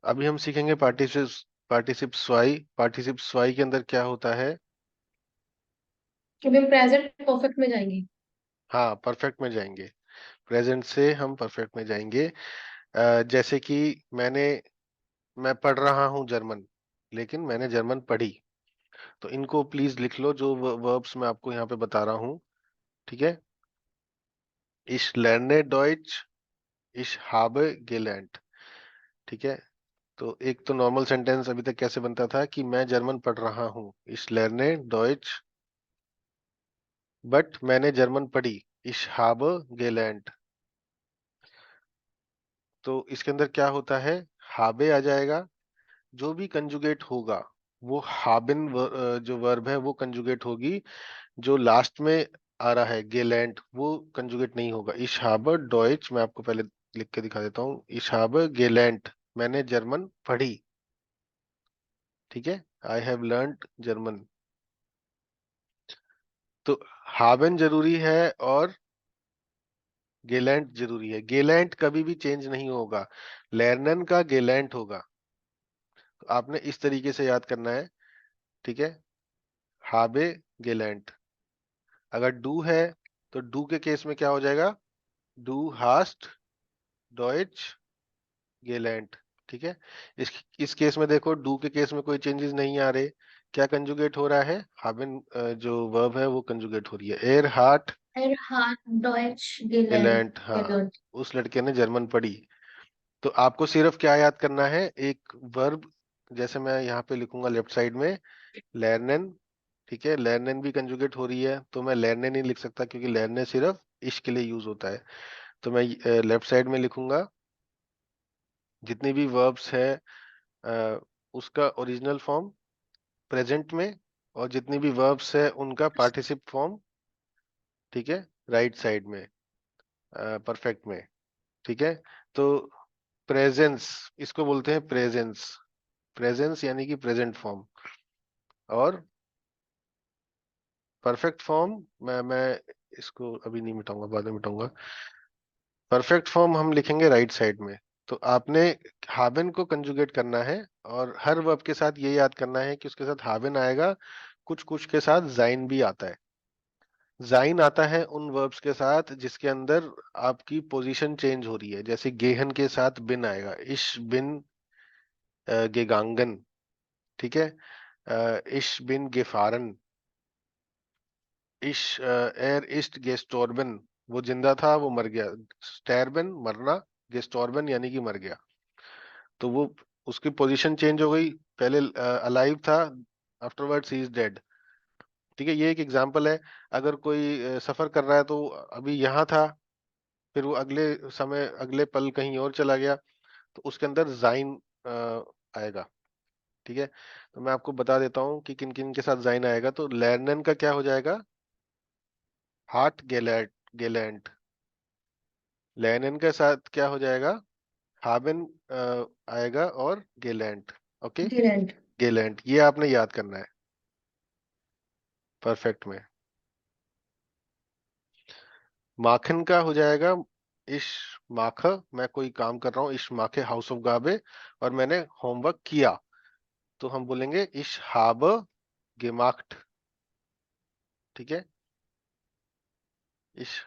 अभी हम सीखेंगे पार्टिसिप स्वाई। पार्टिसिप स्वाई के अंदर क्या होता है? क्योंकि हम प्रेजेंट परफेक्ट में जाएंगे। हाँ, परफेक्ट में जाएंगे। प्रेजेंट से हम परफेक्ट में जाएंगे। जैसे कि मैंने मैं पढ़ रहा हूँ जर्मन, लेकिन मैंने जर्मन पढ़ी। तो इनको प्लीज लिख लो, जो वर्ब्स मैं आपको यहाँ पे बता रहा हूँ। ठीक है। Ich lerne Deutsch, ich habe gelernt। ठीक है। तो एक तो नॉर्मल सेंटेंस अभी तक कैसे बनता था कि मैं जर्मन पढ़ रहा हूँ, ich lerne Deutsch, बट मैंने जर्मन पढ़ी, ich habe gelernt। तो इसके अंदर क्या होता है? हाबे आ जाएगा। जो भी कंजुगेट होगा वो हाबिन जो वर्ब है वो कंजुगेट होगी। जो लास्ट में आ रहा है गेलैंड, वो कंजुगेट नहीं होगा। इश हाबर डॉइच, मैं आपको पहले लिख के दिखा देता हूँ। इश हाबर गेलैंड, मैंने जर्मन पढ़ी। ठीक है। I have learned German. तो हाबेन जरूरी है और गेलैंड जरूरी है। गेलैंड कभी भी चेंज नहीं होगा, लर्नन का गेलैंड होगा। तो आपने इस तरीके से याद करना है। ठीक है। हाबे गेलैंड। अगर डू है तो डू के केस में क्या हो जाएगा? डू हास्ट डॉइच गेलैंड। ठीक है। इस केस में देखो, डू के केस में कोई चेंजेस नहीं आ रहे। क्या कंजुगेट हो रहा है? हाबिन जो वर्ब है वो कंजुगेट हो रही है। Air heart Er hat Deutsch gelernt. गेलैंड। हाँ, उस लड़के ने जर्मन पढ़ी। तो आपको सिर्फ क्या याद करना है? एक वर्ब, जैसे मैं यहाँ पे लिखूंगा लेफ्ट साइड में, लर्नन। ठीक है। लर्नन भी कंजुगेट हो रही है, तो मैं लर्ने नहीं लिख सकता क्योंकि लर्ने सिर्फ इश के लिए यूज होता है। तो मैं लेफ्ट साइड में लिखूंगा जितनी भी वर्ब्स है उसका ओरिजिनल फॉर्म प्रेजेंट में, और जितनी भी वर्ब्स है उनका पार्टिसिप फॉर्म, ठीक है, राइट साइड में, परफेक्ट में। ठीक है। तो प्रेजेंस, इसको बोलते हैं प्रेजेंस। प्रेजेंस यानी कि प्रेजेंट फॉर्म। और परफेक्ट फॉर्म, मैं इसको अभी नहीं मिटाऊंगा, बाद में मिटाऊंगा। परफेक्ट फॉर्म हम लिखेंगे राइट साइड में। तो आपने हाबेन को कंजुगेट करना है, और हर वर्ब के साथ ये याद करना है कि उसके साथ हाबेन आएगा। कुछ कुछ के साथ जाइन भी आता है। जाइन आता है उन वर्ब्स के साथ जिसके अंदर आपकी पोजीशन चेंज हो रही है। जैसे गेहन के साथ बिन आएगा, इश बिन गेगांगन। ठीक है। इश बिन गेफारन, इश एर इस्ट गेस्टोर्बन, वो जिंदा था वो मर गया। स्टैरबन मरना, गेस्टोर्बन यानी कि मर गया। तो वो उसकी पोजीशन चेंज हो गई। पहले अलाइव था, आफ्टरवर्ड्स ही इज डेड। ठीक है। ये एक एग्जांपल है। अगर कोई सफर कर रहा है तो अभी यहाँ था, फिर वो अगले समय अगले पल कहीं और चला गया, तो उसके अंदर जाइन आएगा। ठीक है। तो मैं आपको बता देता हूँ कि किन किन के साथ जाइन आएगा। तो लर्नन का क्या हो जाएगा? हार्ट गेलैंड गेलैंड। लर्नन के साथ क्या हो जाएगा? हाबेन आएगा, और गेलैंड। ओके। Gelernt. गेलैंड, ये आपने याद करना है परफेक्ट में। माखन का हो जाएगा इश माख, मैं कोई काम कर रहा हूँ, इश माखे हाउस ऑफ गाबे, और मैंने होमवर्क किया, तो हम बोलेंगे इश हाब गेमाक्ट। ठीक है। इश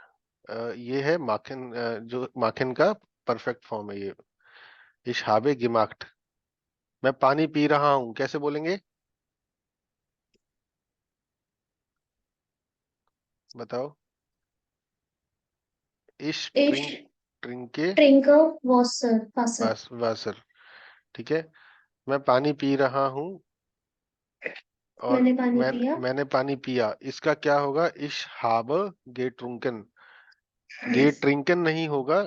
ये है माखन, जो माखन का परफेक्ट फॉर्म है ये। इश हाबे गेमाक्ट। मैं पानी पी रहा हूं, कैसे बोलेंगे? बताओ। इश ट्रिंक Ich ट्रिंके trinke Wasser. Wasser. वासर। ठीक है। मैं पानी पी रहा हूँ, और मैंने पानी पिया। मैंने पानी पिया, इसका क्या होगा? इश हाब गेट ट्रुंकन। गेट ट्रिंकन नहीं होगा,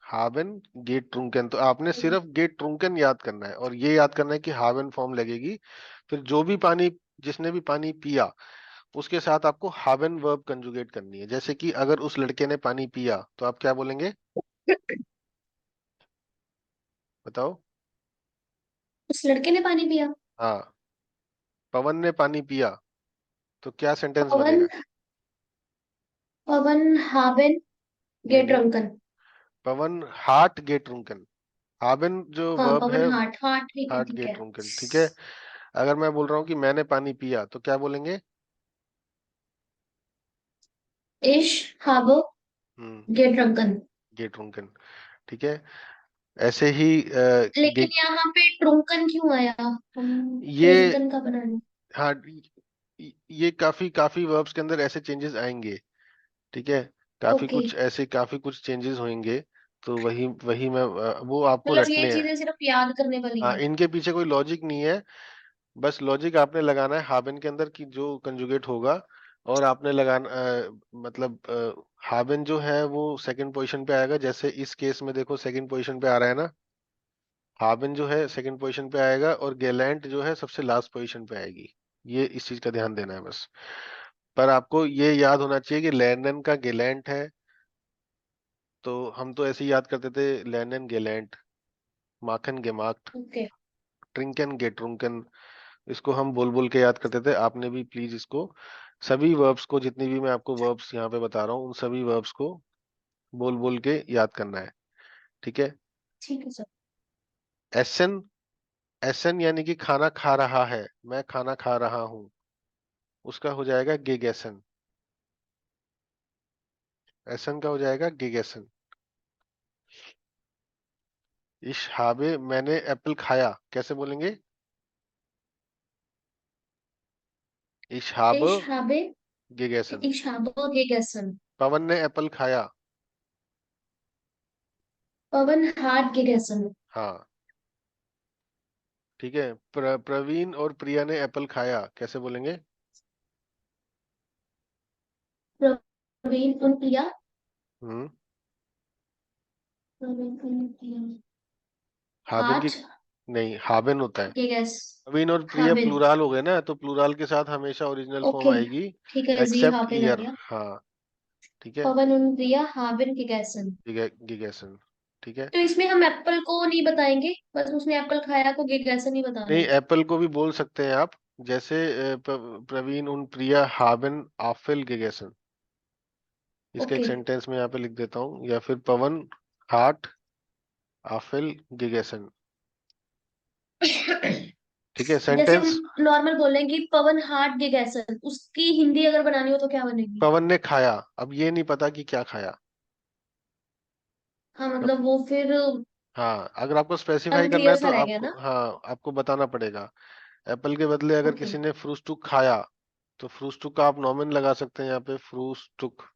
हाबेन गेट ट्रुंकन। तो आपने सिर्फ गेट ट्रुंकन याद करना है, और ये याद करना है कि हाबेन फॉर्म लगेगी। फिर जो भी पानी, जिसने भी पानी पिया, उसके साथ आपको हाबेन वर्ब कंजुगेट करनी है। जैसे कि अगर उस लड़के ने पानी पिया, तो आप क्या बोलेंगे? बताओ। उस लड़के ने पानी पिया। हाँ, पवन ने पानी पिया, तो क्या सेंटेंस पवन बनेगा? पवन हावेन नहीं गेट नहीं, ड्रंकन। पवन हार्ट गेट ट्रुंकन। हाबेन जो हाँ, वर्ब है, पवन हार्ट, हार्ट ठीक है, हार्ट ठीक है। गेट ट्रुंकन, ठीक है। अगर मैं बोल रहा हूँ कि मैंने पानी पिया तो क्या बोलेंगे? इश हाबो हम्म, गेट ड्रंकन। गेट ट्रुंकन, ठीक है। ऐसे ही लेकिन यहाँ पे ट्रुंकन क्यों आया? हम ये, ट्रिंकन का बनाना। हाँ, ये काफी काफी वर्ब्स के अंदर ऐसे चेंजेस आएंगे, ठीक है। ओके। काफी कुछ चेंजेस होंगे। तो वही वही मैं वो आपको मतलब ये रटने हैं। चीजें सिर्फ याद करने वाली हाँ, हैं। इनके पीछे कोई लॉजिक नहीं है। बस लॉजिक आपने लगाना है हाबेन के अंदर की जो कंजुगेट होगा, और आपने लगाना मतलब हाबेन जो है वो सेकंड पोजीशन पे आएगा। जैसे इस केस में देखो सेकंड पोजीशन पे आ रहा है ना, हाबेन जो है सेकंड पोजीशन पे आएगा, और गेलैंट जो है सबसे लास्ट पोजीशन पे आएगी। ये इस चीज का ध्यान देना है बस। पर आपको ये याद होना चाहिए कि लैंडन का गेलैंट है, तो हम तो ऐसे ही याद करते थे, लैंडन गेलैंट, माखन गेमाक्ट, ओके। ट्रिंकन गेट्रुंकन। इसको हम बोल बोल के याद करते थे। आपने भी प्लीज इसको, सभी वर्ब्स को, जितनी भी मैं आपको वर्ब्स यहाँ पे बता रहा हूँ, उन सभी वर्ब्स को बोल बोल के याद करना है, ठीक है। ठीक है सर। एसन, एसन यानी कि खाना खा रहा है, मैं खाना खा रहा हूँ, उसका हो जाएगा गिगेसन। एसन का हो जाएगा गिगेसन। इश हाबे, मैंने एप्पल खाया, कैसे बोलेंगे? इश हाब इश हाबे गिगेसन। इश हाबो गेगेसन। पवन ने एप्पल खाया। पवन हार्ट गेगेसन। हाँ, ठीक है। प्रवीण और प्रिया ने एप्पल खाया, कैसे बोलेंगे? प्रवीण उन प्रिया। हम्म, प्रवीण उन प्रिया। हाबिन की, हार्ट नहीं, हाबिन होता है। गेगेस। प्रवीण और प्रिया हाबिन। प्लूराल हो गए ना, तो प्लूराल के साथ हमेशा ओरिजिनल फॉर्म ओके। आएगी, ठीक है जी, एक्सेप्ट हाबिन आ ईयर। गया। हाँ, ठीक है। पवन उन प्रिया हाबिन गेगेसन। गिगेसन, ठीक है। तो इसमें हम एप्पल को नहीं बताएंगे, बस उसने एप्पल खाया को गेगेसन ही बताना नहीं, है। एप्पल को भी बोल सकते हैं आप। जैसे प्रवीण उन प्रिया हाबिन आफिल गिगेसन, इसका एक ओके। सेंटेंस में यहाँ पे लिख देता हूँ। या फिर पवन हार्ट आफिल गिगेसन, ठीक है जैसे हम सेंटेंस। नॉर्मल बोलेंगे पवन हार्ट गेगेसन, उसकी हिंदी अगर बनानी हो तो क्या बनेगी? पवन ने खाया, अब ये नहीं पता कि क्या खाया। हाँ, अब मतलब वो फिर हाँ, अगर आपको स्पेसिफाई करना अनक्लियर है तो सा रह गया आपको, ना। हाँ, आपको बताना पड़ेगा। एप्पल के बदले अगर ओके। किसी ने फ्रूस्टुक खाया, तो फ्रूस्टुक का आप नॉमिन लगा सकते हैं यहाँ पे, फ्रूस्टुक।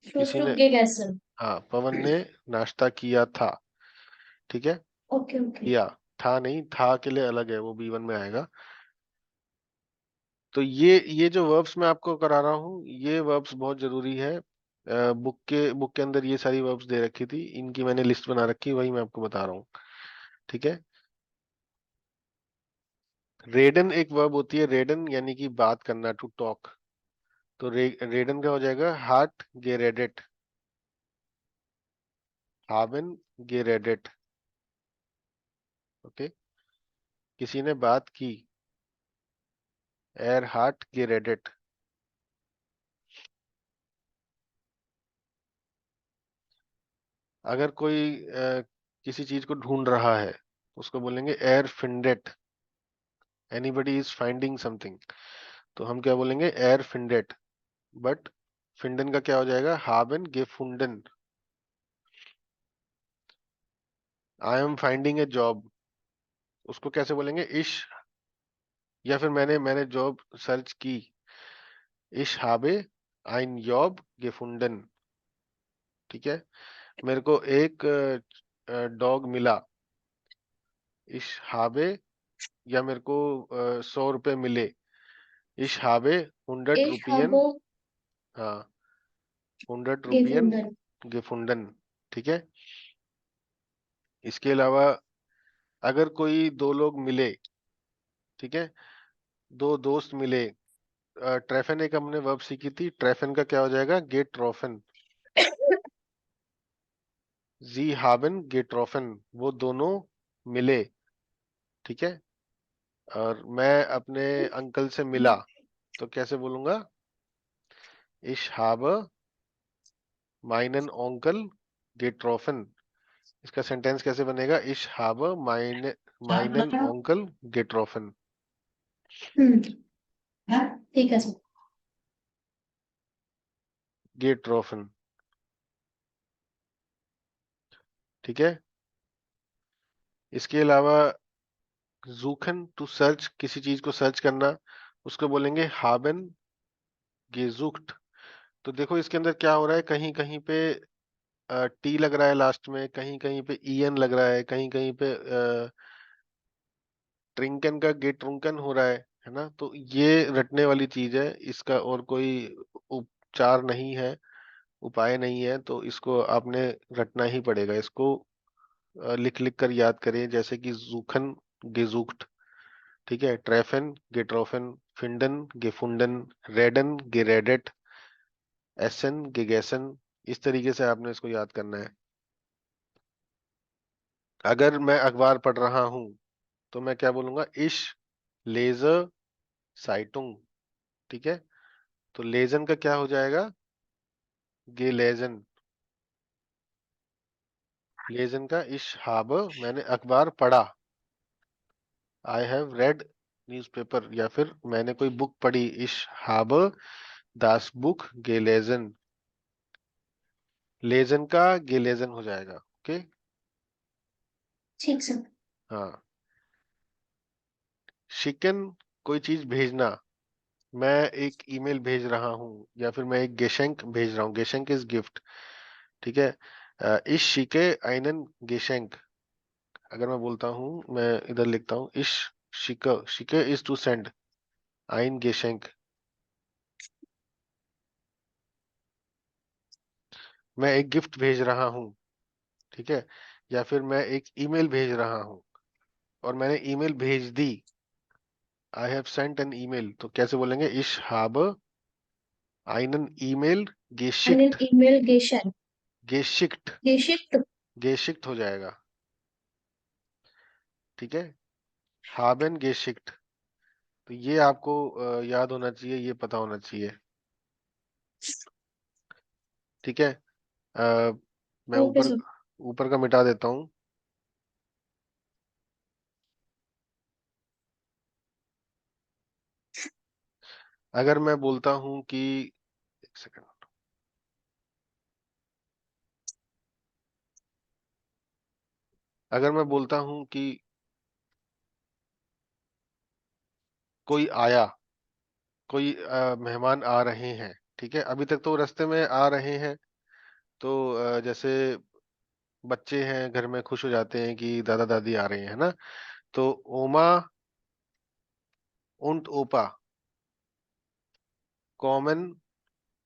किसी ने, फ्रुस्टुक गेगेसन। हाँ, पवन ने नाश्ता किया था, ठीक है। Okay okay. किया, था नहीं, था के लिए अलग है, वो B1 में आएगा। तो ये जो वर्ब्स मैं आपको करा रहा हूँ, ये वर्ब्स बहुत जरूरी है। बुक के अंदर ये सारी वर्ब्स दे रखी थी, इनकी मैंने लिस्ट बना रखी, वही मैं आपको बता रहा हूँ, ठीक है। रेडन एक वर्ब होती है, रेडन यानी कि बात करना, टू टॉक। तो रेडन का हो जाएगा हार्ट गेरेडेट, हाबेन गेरेडेट, ओके। किसी ने बात की, एर हार्ट गेरेडेट। अगर कोई किसी चीज को ढूंढ रहा है, उसको बोलेंगे एर फिंडेट, एनीबडी इज फाइंडिंग समथिंग। तो हम क्या बोलेंगे? एर फिंडेट। बट फिंडन का क्या हो जाएगा? हाबेन गेफुंडन। I am finding a job, उसको कैसे बोलेंगे? इश, या फिर मैंने मैंने जॉब सर्च की, इश habe ein Job gefunden, ठीक है। मेरे को एक डॉग मिला, इश habe, या मेरे को 100 रुपए मिले, इश habe 100 रुपयन, एशहाबो हाँ, 100 रुपयन गेफुंडन। gefunden, ठीक है। इसके अलावा अगर कोई दो लोग मिले, ठीक है, दो दोस्त मिले, ट्रेफन एक हमने वर्ब सीखी थी, ट्रेफन का क्या हो जाएगा? गेट्रोफन। जी हाबन गेट्रोफन, वो दोनों मिले, ठीक है। और मैं अपने अंकल से मिला, तो कैसे बोलूंगा? इश habe meinen Onkel getroffen, इसका सेंटेंस कैसे बनेगा? इश habe meinen Onkel getroffen। हम्म। ठीक है सर। getroffen। ठीक है। इसके अलावा जूखन, टू सर्च, किसी चीज को सर्च करना, उसको बोलेंगे haben gesucht। तो देखो इसके अंदर क्या हो रहा है, कहीं कहीं पे टी लग रहा है लास्ट में, कहीं कहीं पे ईएन लग रहा है, कहीं कहीं पे ट्रिंकन का गेट्रुंकन हो रहा है ना। तो ये रटने वाली चीज है, इसका और कोई उपचार नहीं है, उपाय नहीं है। तो इसको आपने रटना ही पड़ेगा। इसको लिख लिख कर याद करें, जैसे कि जूखन गेजुक्ट, ठीक है, ट्रेफन गेट्रोफन, फिंडन गेफुंडन, रेडन गेरेडेट, एसन गेगेसन। इस तरीके से आपने इसको याद करना है। अगर मैं अखबार पढ़ रहा हूं तो मैं क्या बोलूंगा? इश लेजर साइटुंग। ठीक है। तो लेजन का क्या हो जाएगा? गेलेजन। लेजन का इश हाब, मैंने अखबार पढ़ा, आई हैव रेड न्यूज़पेपर, या फिर मैंने कोई बुक पढ़ी, इश हाब दास बुक गेलेजन। लेजन का गेलेजन हो जाएगा। ओके। ठीक सर। हाँ। शिकन, कोई चीज भेजना, मैं एक ईमेल भेज रहा हूँ, या फिर मैं एक गेशेंक भेज रहा हूँ, गेशेंक इज गिफ्ट। ठीक है। इश शिके आइनन गेशेंक। अगर मैं बोलता हूँ, मैं इधर लिखता हूँ, इश शिके, शिके इज टू सेंड, आइन गेशेंक, मैं एक गिफ्ट भेज रहा हूँ। ठीक है। या फिर मैं एक ईमेल भेज रहा हूँ और मैंने ईमेल भेज दी, I have sent an email. तो कैसे बोलेंगे? इश habe einen ईमेल einen geschickt। E-Mail geschickt। geschickt। geschickt। geschickt हो जाएगा। ठीक है। haben geschickt। तो ये आपको याद होना चाहिए, ये पता होना चाहिए। ठीक है। अ, मैं ओके ऊपर सर। ऊपर का मिटा देता हूँ। अगर मैं बोलता हूँ कि, एक सेकंड, अगर मैं बोलता हूँ कि कोई आया, कोई मेहमान आ रहे हैं, ठीक है, अभी तक तो रास्ते में आ रहे हैं। तो जैसे बच्चे हैं घर में, खुश हो जाते हैं कि दादा दादी आ रहे हैं ना। तो ओमा उंट ओपा कॉमन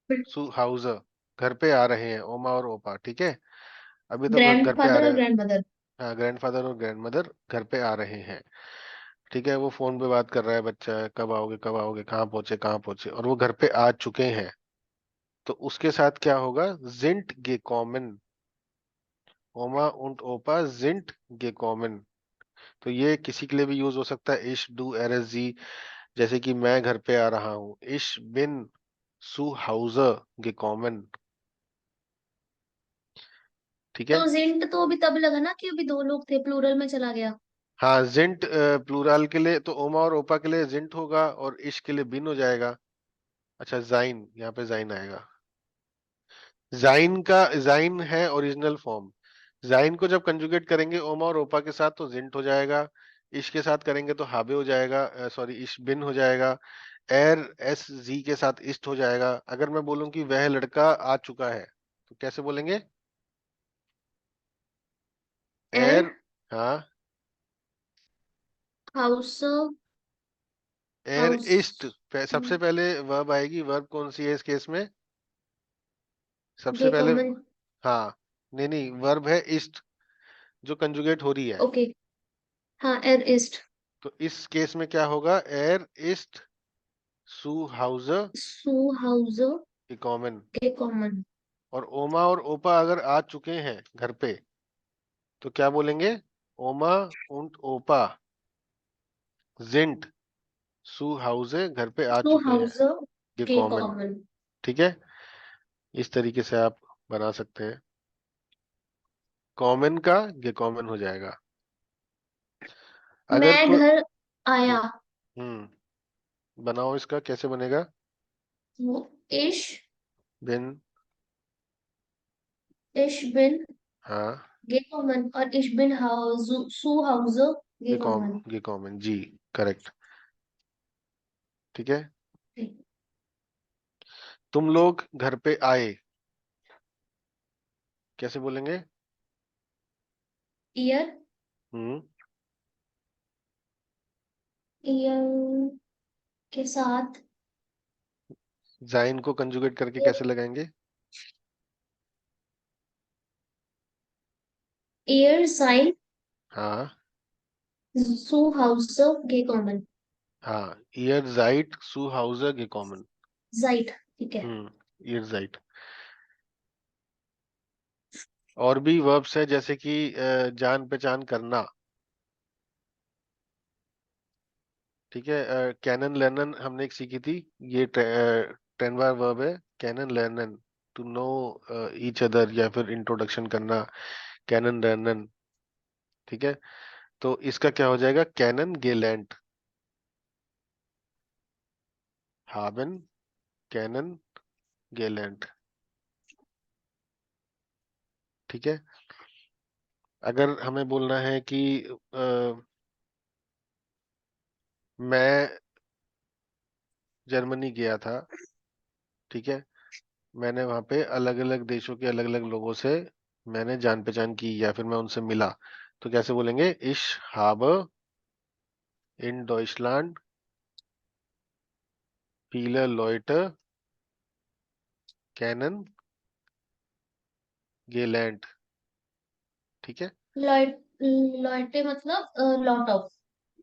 सु हाउजर, घर पे आ रहे हैं ओमा और ओपा। ठीक है। अभी तो घर पे आ ग्रैंडफादर रहे और हैं। ग्रैंडमदर। हाँ, ग्रैंडफादर और ग्रैंडमदर घर पे आ रहे हैं। ठीक है। वो फोन पे बात कर रहा है बच्चा, कब आओगे कब आओगे, कहाँ पहुंचे कहाँ पहुंचे, और वो घर पे आ चुके हैं। तो उसके साथ क्या होगा? जिंट गे कॉमन, ओमा उंट ओपा जिंट गे कॉमन। तो ये किसी के लिए भी यूज हो सकता है, इश डू एरस जी। जैसे कि मैं घर पे आ रहा हूँ, इश बिन सु हाउजर gekommen। ठीक तो है। जिंट तो अभी तब लगा ना कि अभी दो लोग थे, प्लूरल में चला गया। हाँ, जिंट प्लूरल के लिए तो ओमा और ओपा के लिए जिंट होगा, और इश के लिए बिन हो जाएगा। अच्छा, जाइन, यहाँ पे जाइन आएगा। जाइन का, जाइन है ओरिजिनल फॉर्म। जाइन को जब कंजुगेट करेंगे ओमा और ओपा के साथ तो जिंट हो जाएगा। इश के साथ करेंगे तो हाबे हो जाएगा, सॉरी इश बिन हो जाएगा। एर एस जी के साथ इस्ट हो जाएगा। अगर मैं बोलूं कि वह लड़का आ चुका है, तो कैसे बोलेंगे? एर एर, हाँ, हाउस एर हाउस इस्ट। सबसे पहले वर्ब आएगी। वर्ब कौन सी है इस केस में? सबसे गे पहले, कॉमन। हाँ, नहीं नहीं, वर्ब है इस्ट, जो कंजुगेट हो रही है। ओके। हाँ, एर इस्ट। तो इस केस में क्या होगा? एर इस्ट सु हाउजर सू हाउस कॉमन। गे कॉमन। और ओमा और ओपा अगर आ चुके हैं घर पे, तो क्या बोलेंगे? ओमा und ओपा जिंट सु हाउसे, घर पे आ सू चुके हैं, हाउस ये गे कॉमन। कॉमन। ठीक है। इस तरीके से आप बना सकते हैं। कॉमन का गे कॉमन हो जाएगा। अगर मैं कोई घर आया। बनाओ, इसका कैसे बनेगा? वो इश बिन। इश बिन हाँ, गे कॉमन, और इश बिन हाउस सू हाउस गे कॉमन। गे कॉमन जी, करेक्ट। ठीक है। तुम लोग घर पे आए, कैसे बोलेंगे? ईयर हम्म। ईयर के साथ। जाइन को कंजुगेट करके कैसे लगाएंगे? ईयर साइन हाँ। सू हाउस गे कॉमन। हाँ, ईयर जाइट सू हाउस गे कॉमन। जाइट, ठीक है। ईयर जाइट। और भी वर्ब्स है, जैसे कि जान पहचान करना। ठीक है। कैनन लर्नन हमने एक सीखी थी, ये 10वां वर्ब है। कैनन लर्नन, टू नो ईच अदर, या फिर इंट्रोडक्शन करना, कैनन लर्नन। ठीक है। तो इसका क्या हो जाएगा? कैनन गेलेंट। हाबन कैनन गेलेंट। ठीक है। अगर हमें बोलना है कि मैं जर्मनी गया था, ठीक है, मैंने वहां पे अलग अलग देशों के अलग अलग लोगों से मैंने जान पहचान की, या फिर मैं उनसे मिला, तो कैसे बोलेंगे? इश habe इन Deutschland viele Leute kennen gelernt। ठीक है। लॉयट लॉयटे मतलब लॉट ऑफ।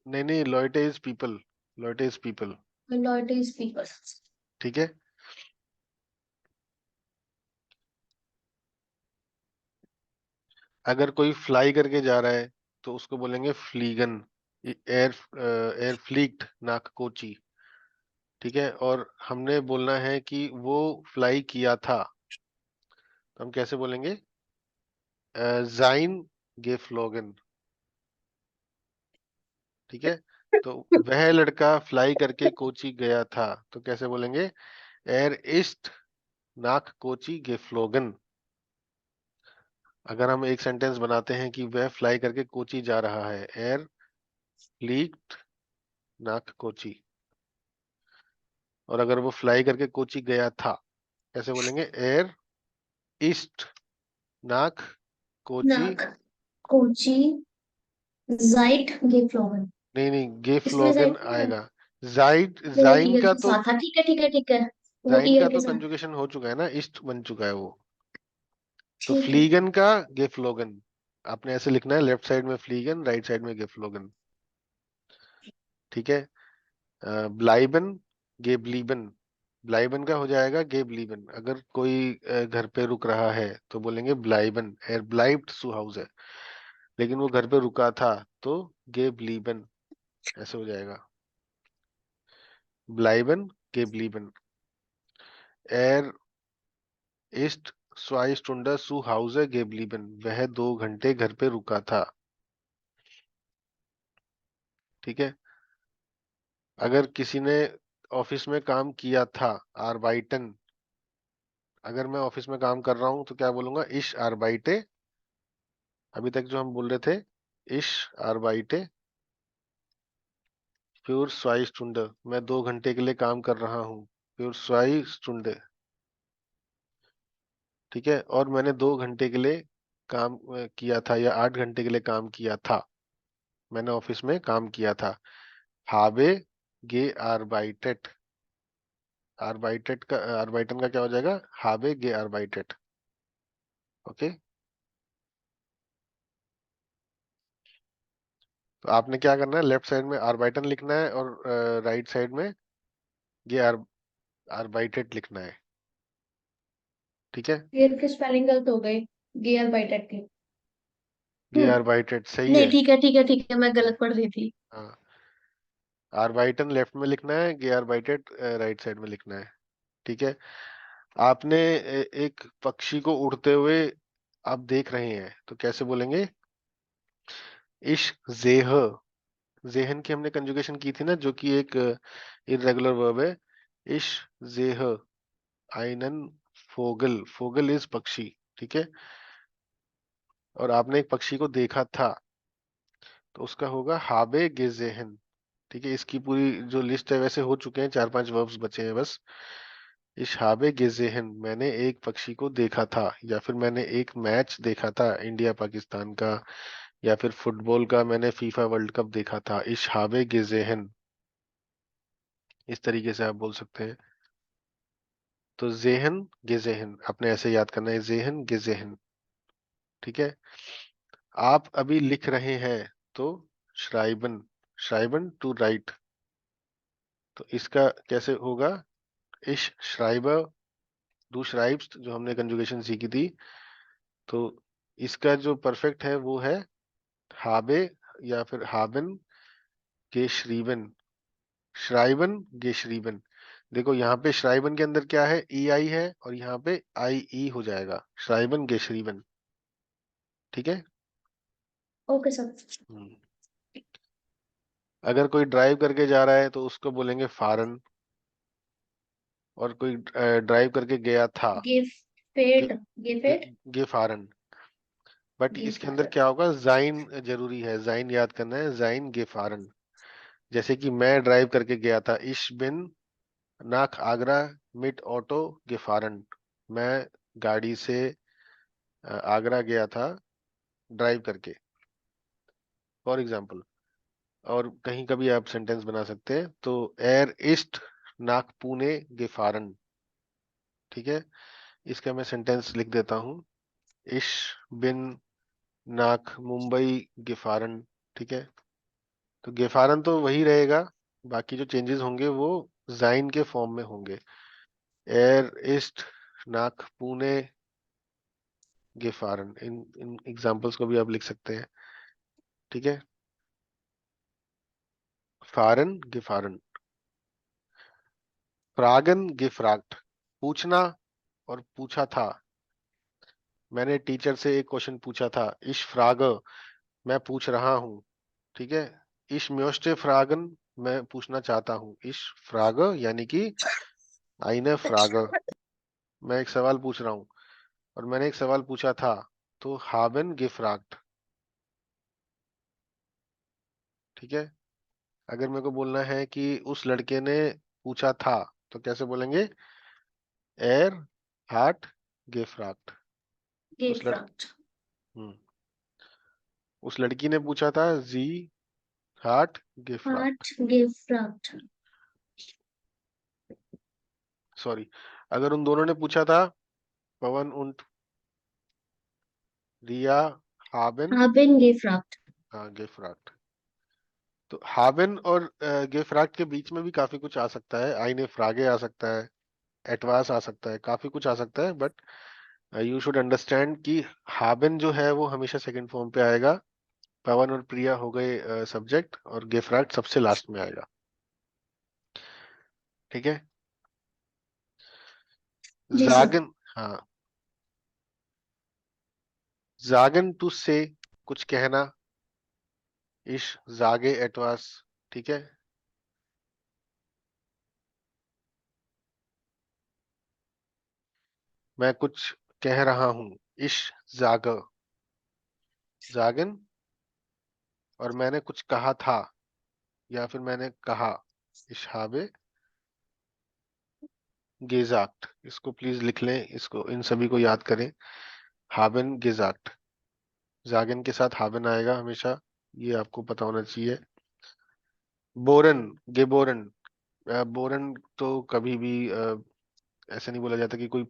नहीं नहीं, लॉयटे इज पीपल। लॉयटे इज पीपल। लॉयटे स्पीकर। ठीक है। अगर कोई फ्लाई करके जा रहा है, तो उसको बोलेंगे फ्लीगन। एयर एयर फ्लीक्ट नाक कोची। ठीक है। और हमने बोलना है कि वो फ्लाई किया था, तो हम कैसे बोलेंगे? जाइन geflogen। ठीक है। तो वह लड़का फ्लाई करके कोची गया था, तो कैसे बोलेंगे? एर इस्ट नाक कोची geflogen। अगर हम एक सेंटेंस बनाते हैं कि वह फ्लाई करके कोची जा रहा है, एर फ्लीग्ट नाक कोची। और अगर वो फ्लाई करके कोची गया था, कैसे बोलेंगे? एर ईस्ट नाक कोची। नाक कोची जाइट geflogen। नहीं नहीं, इसमें geflogen जाइट नहीं है। आएगा। जाइड मेरा जाइन ईयर का के तो, साथ था, ठीक है ठीक है ठीक है। वो जाइन का ईयर के तो साथ। कंजुगेशन हो चुका है ना, ईस्ट बन चुका है वो। तो ठीक है। फ्लीगन का geflogen। आपने ऐसे लिखना है, लेफ्ट साइड में फ्लीगन, राइट साइड में geflogen। ठीक है। ब्लाइबन गेबलीबन। ब्लाइबन का हो जाएगा गेबलीबन। अगर कोई घर पे रुक रहा है, तो बोलेंगे ब्लाइबन, er bleibt zu Hause। लेकिन वो घर पे रुका था, तो गेबलीबन ऐसे हो जाएगा। ब्लाइबन गेबलीबन। er ist 2 Stunden zu Hause geblieben। वह 2 घंटे घर पे रुका था। ठीक है। अगर किसी ने ऑफिस में काम किया था, आरबाइटन। अगर मैं ऑफिस में काम कर रहा हूं, तो क्या बोलूंगा? इश आरबाइटे। अभी तक जो हम बोल रहे थे, इश आरबाइटे फ्यूर स्वाई स्टुंडे। मैं 2 घंटे के लिए काम कर रहा हूँ, फ्यूर स्वाई स्टुंडे। ठीक है। और मैंने 2 घंटे के लिए काम किया था, या 8 घंटे के लिए काम किया था, मैंने ऑफिस में काम किया था। हाबे गे आरबाइटेट। आरबाइटेट का आरबाइटन का क्या हो जाएगा? हाबे गे आरबाइटेट। ओके। तो आपने क्या करना है? लेफ्ट साइड में आरबाइटन लिखना है, और राइट साइड में गे आरबाइटेट लिखना है। ठीक है। ईयर की स्पेलिंग गलत हो गई। गियर बाइटेड की। गे आरबाइटेट सही नहीं है। ठीक है ठीक है ठीक है, मैं गलत पढ़ रही थी। हाँ, आरबाइटन लेफ्ट में लिखना है, गे आरबाइटेट राइट साइड में लिखना है। ठीक है। आपने एक पक्षी को उड़ते हुए आप देख रहे हैं, तो कैसे बोलेंगे? इश जेह, जेहन की हमने कंजुगेशन की थी ना, जो कि एक इरेगुलर वर्ब है। इश जेह आइनन फोगल, फोगल इज पक्षी, ठीक है। और आपने एक पक्षी को देखा था, तो उसका होगा हाबे गेजेहन, ठीक है। इसकी पूरी जो लिस्ट है, वैसे हो चुके हैं, 4-5 वर्ब्स बचे हैं बस। इश हाबे गेजेहन, मैंने एक पक्षी को देखा था, या फिर मैंने एक मैच देखा था इंडिया पाकिस्तान का, या फिर फुटबॉल का मैंने फीफा वर्ल्ड कप देखा था। इश हाबे गेजेहन, इस तरीके से आप बोल सकते हैं। तो जेहन गेजेहन आपने ऐसे याद करना है, जेहन गेजेहन, ठीक है। आप अभी लिख रहे हैं, तो श्राइबन, श्राइबन टू राइट, तो इसका कैसे होगा? इश श्राइबर, डू श्राइब्स, जो हमने कंजुगेशन सीखी थी। तो इसका जो परफेक्ट है वो है हाबे, या फिर हाबन गेश्रीबन, श्राइबन गेश्रीबन। देखो यहाँ पे श्राइबन के अंदर क्या है, ई आई है, और यहाँ पे आई ई हो जाएगा, श्राइबन गेश्रीबन, ठीक है। Okay sir. हम्म। अगर कोई ड्राइव करके जा रहा है तो उसको बोलेंगे फारन, और कोई ड्राइव करके गया था, गे, गेफेड, गेफेड, गे फारन। बट इसके अंदर गेफारत। क्या होगा, जाइन जरूरी है, जाइन याद करना है, जाइन गे फारन। जैसे कि मैं ड्राइव करके गया था, इश बिन नाक आगरा मिट ऑटो गेफारन, मैं गाड़ी से आगरा गया था ड्राइव करके, फॉर एग्जाम्पल। और कहीं का भी आप सेंटेंस बना सकते हैं, तो एयर ईस्ट नाक पुणे गेफारन, ठीक है। इसका मैं सेंटेंस लिख देता हूँ, इश बिन नाक मुंबई गेफारन, ठीक है। तो गेफारन तो वही रहेगा, बाकी जो चेंजेस होंगे वो जाइन के फॉर्म में होंगे। एयर ईस्ट नाक पुणे गेफारन, इन इन एग्जांपल्स को भी आप लिख सकते हैं, ठीक है। फारन गेफारन। फ्रागन गेफ्राग्ट, पूछना और पूछा था। मैंने टीचर से एक क्वेश्चन पूछा था, इश फ्राग, मैं पूछ रहा हूँ, ठीक है। इश म्योस्टे फ्रागन, मैं पूछना चाहता हूँ। इश फ्राग यानी कि आइने फ्राग, मैं एक सवाल पूछ रहा हूँ, और मैंने एक सवाल पूछा था, तो हाबेन गेफ्राग्ट, ठीक है। अगर मेरे को बोलना है कि उस लड़के ने पूछा था, तो कैसे बोलेंगे? एर हार्ट गेफ्राग्ट, उस लड़ गेफरात। हम्म, उस लड़की ने पूछा था, जी हार्ट गेफ्राग्ट, हार्ट गेफरात। सॉरी। अगर उन दोनों ने पूछा था, पवन und रिया हाबेन, haben gefragt। हाँ गेफ्राग्ट। तो हाबेन और गेफ्राग्ट के बीच में भी काफी कुछ आ सकता है, आईने फ्रागे आ सकता है, एटवास आ सकता है, काफी कुछ आ सकता है। बट यू शुड अंडरस्टैंड कि हाबेन जो है वो हमेशा सेकंड फॉर्म पे आएगा। पवन और प्रिया हो गए सब्जेक्ट, और गेफ्राग्ट सबसे लास्ट में आएगा, ठीक है। जी सर। जागन, हाँ, जागन टू से, कुछ कहना, इश जागे एटवास, ठीक है। मैं कुछ कह रहा हूँ, इश जाग, जागन। और मैंने कुछ कहा था, या फिर मैंने कहा, इश हाबे गेजाक्ट। इसको प्लीज लिख लें, इसको, इन सभी को याद करें। हाबेन गेजाक्ट, जागन के साथ हाबेन आएगा हमेशा, ये आपको पता होना चाहिए। बोरन, गेबोरन, बोरन तो कभी भी ऐसे नहीं बोला जाता कि कोई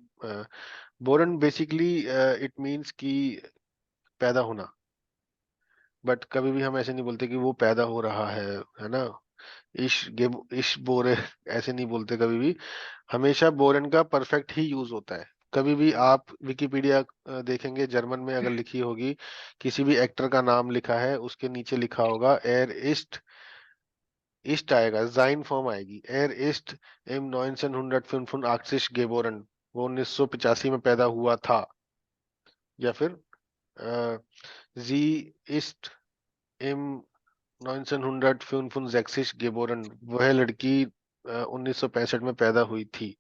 बोरन बेसिकली इट मींस कि पैदा होना। बट कभी भी हम ऐसे नहीं बोलते कि वो पैदा हो रहा है ना। इश बोरे ऐसे नहीं बोलते कभी भी, हमेशा बोरन का परफेक्ट ही यूज होता है। कभी भी आप विकिपीडिया देखेंगे, जर्मन में अगर लिखी होगी, किसी भी एक्टर का नाम लिखा है, उसके नीचे लिखा होगा एर इस्ट, ईस्ट आएगा, जाइन फॉर्म आएगी, एर ईस्ट इम 1985 गेबोरन, वो 1985 में पैदा हुआ था। या फिर जी इस्ट im 1965 geboren, वह लड़की 1965 में पैदा हुई थी।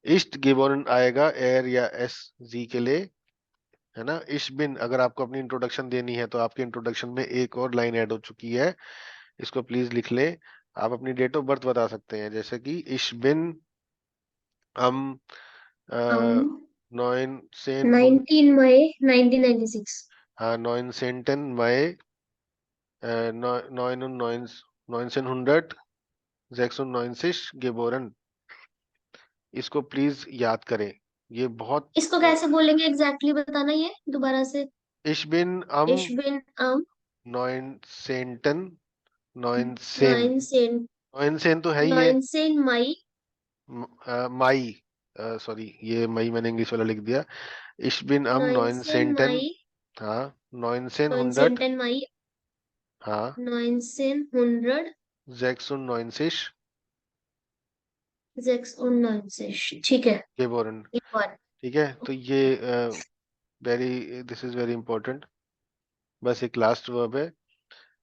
ईस्ट गेबोरन आएगा एयर या एस जी के लिए, है ना। इश बिन, अगर आपको अपनी इंट्रोडक्शन देनी है तो आपके इंट्रोडक्शन में एक और लाइन ऐड हो चुकी है, इसको प्लीज लिख लें। आप अपनी डेट ऑफ बर्थ बता सकते हैं, जैसे कि इश बिन हम हम 19 19 मई 1996। हाँ 19 मई 1996 geboren। इसको प्लीज याद करें, ये बहुत इसको कैसे बोलेंगे एग्जैक्टली बताना, ये दोबारा से। ich bin am इश बिन अम 19. 19 नाइन सेन 19 तो है ही है। 19 मई मई, सॉरी ये मई मैंने इंग्लिश वाला लिख दिया। ich bin am 19. 19 मई हाँ 1900, 19 मई हाँ 1996। 96 ठीक है। geboren। एक बार। ठीक है, तो ये very, this is very important. बस एक लास्ट वर्ब है।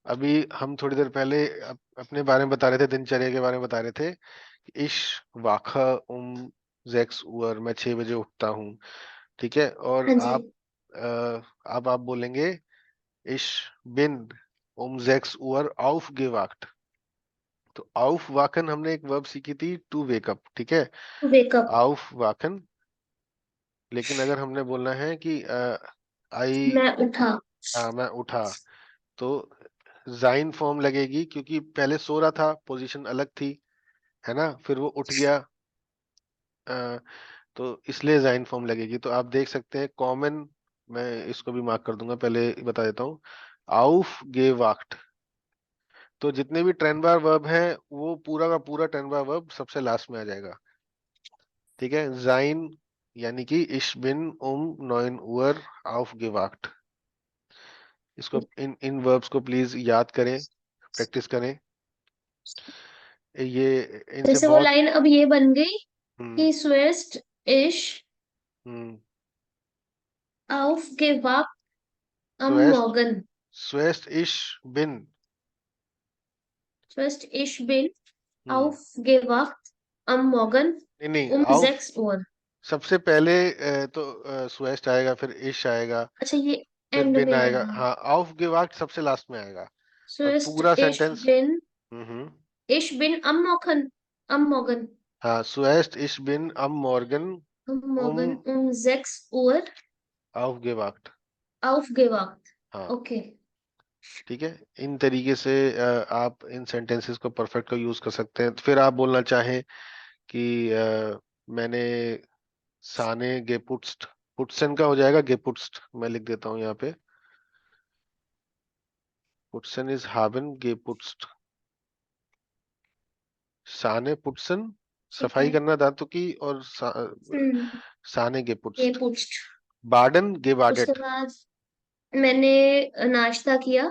अभी हम थोड़ी देर पहले अपने बारे में बता रहे थे, दिनचर्या के बारे में बता रहे थे कि इश वाखा उम 6 उर, मैं 6 बजे उठता हूँ। ठीक है, और हाँ जी। अब आप बोलेंगे इश बिन उम 6 उर aufgewacht। तो आउफ वाकन हमने एक वर्ब सीखी थी टू वेकअप, ठीक है। वेकअप। आउफ वाकन, लेकिन अगर हमने बोलना है कि आई, मैं उठा। हाँ मैं उठा, तो जाइन फॉर्म लगेगी, क्योंकि पहले सो रहा था, पोजीशन अलग थी, है ना, फिर वो उठ गया, अ, तो इसलिए जाइन फॉर्म लगेगी। तो आप देख सकते हैं कॉमन, मैं इसको भी मार्क कर दूंगा, पहले बता देता हूँ। आउफ गे वाक्ट, तो जितने भी ट्रेन बार वर्ब है वो पूरा का पूरा ट्रेन बार वर्ब सबसे लास्ट में आ जाएगा। ठीक है, जाइन यानी कि इश बिन उम 9 उर आउफ गे वाक्ट। इसको इन इन वर्ब्स को प्लीज याद करें, प्रैक्टिस करें, ये इनसे जैसे वो बहुत। लाइन अब ये बन गई हम्म कि स्वेस्ट इश हम्म aufgewacht am स्वेस्ट Morgen। स्वेस्ट इश बिन, Zuerst ich bin hmm aufgewacht am Morgen नहीं नहीं, um आउफ 6 Uhr। सबसे पहले तो स्वेस्ट आएगा, फिर इश आएगा, अच्छा, ये फिर एंड बिन में आएगा, आएगा। हाँ आउफ के बाद सबसे लास्ट में आएगा। और Zuerst पूरा सेंटेंस, हम्म, ich bin am Morgen, am Morgen, हाँ स्वेस्ट इश बिन अम मॉर्गन am उम Morgen um 6 Uhr आउफ गेवाक्ट। aufgewacht। हाँ ओके। ठीक है, इन तरीके से आप इन सेंटेंसेस को परफेक्ट को यूज कर सकते हैं। फिर आप बोलना चाहें कि मैंने साने गेपुट्स्ट, पुट्सन का हो जाएगा गेपुट्स्ट, मैं लिख देता हूँ यहाँ पे। पुट्सन इज हाबन गेपुट्स्ट, साने पुट्सन, ठीक सफाई है। करना दांतों की, और हम्म। साने ये गेपुट्स्ट। पूछ। बार्डन उसके गेबार्डेट, बाद मैंने नाश्ता किया,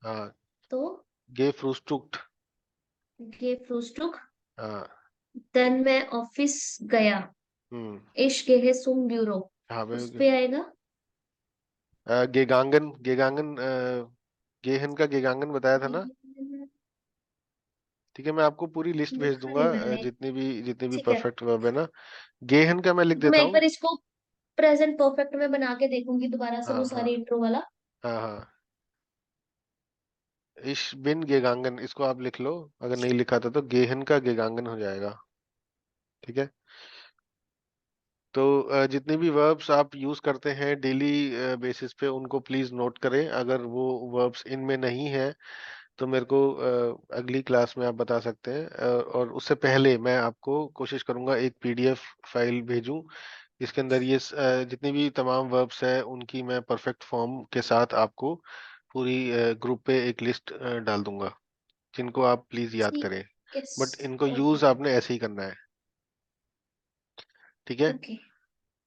हाँ तो गे फ्रूस्टुक्ट, ये फ्रूस्टुक। हाँ देन मैं ऑफिस गया। हम्म इश गेहे सुम ब्यूरो। हाँ उस मैं पे आएगा। गेगांगन, गेगांगन गेहन का गेगांगन बताया था ना। ठीक है, मैं आपको पूरी लिस्ट भेज लिखा दूंगा, नहीं मैंने। जितनी भी ठीक है। परफेक्ट वर्ब है ना। गेहन का मैं लिख मैं देता एक हूँ। बार इसको प्रेजेंट परफेक्ट में बना के देखूंगी दोबारा से, हाँ वो हाँ सारी इंट्रो वाला। हाँ हाँ, इश बिन गेगांगन, इसको आप लिख लो, अगर नहीं लिखा था तो गेहन का गेगांगन हो जाएगा। ठीक है, तो जितनी भी वर्ब्स आप यूज करते हैं डेली बेसिस पे, उनको प्लीज नोट करें। अगर वो वर्ब्स इनमें नहीं है तो मेरे को अगली क्लास में आप बता सकते हैं, और उससे पहले मैं आपको कोशिश करूंगा एक पीडीएफ फाइल भेजूं, इसके अंदर ये जितनी भी तमाम वर्ब्स है उनकी मैं परफेक्ट फॉर्म के साथ आपको पूरी ग्रुप पे एक लिस्ट डाल दूंगा, जिनको आप प्लीज याद ठीक करें। है। बट इनको ओके। यूज आपने ऐसे ही करना है। ठीक है, ओके।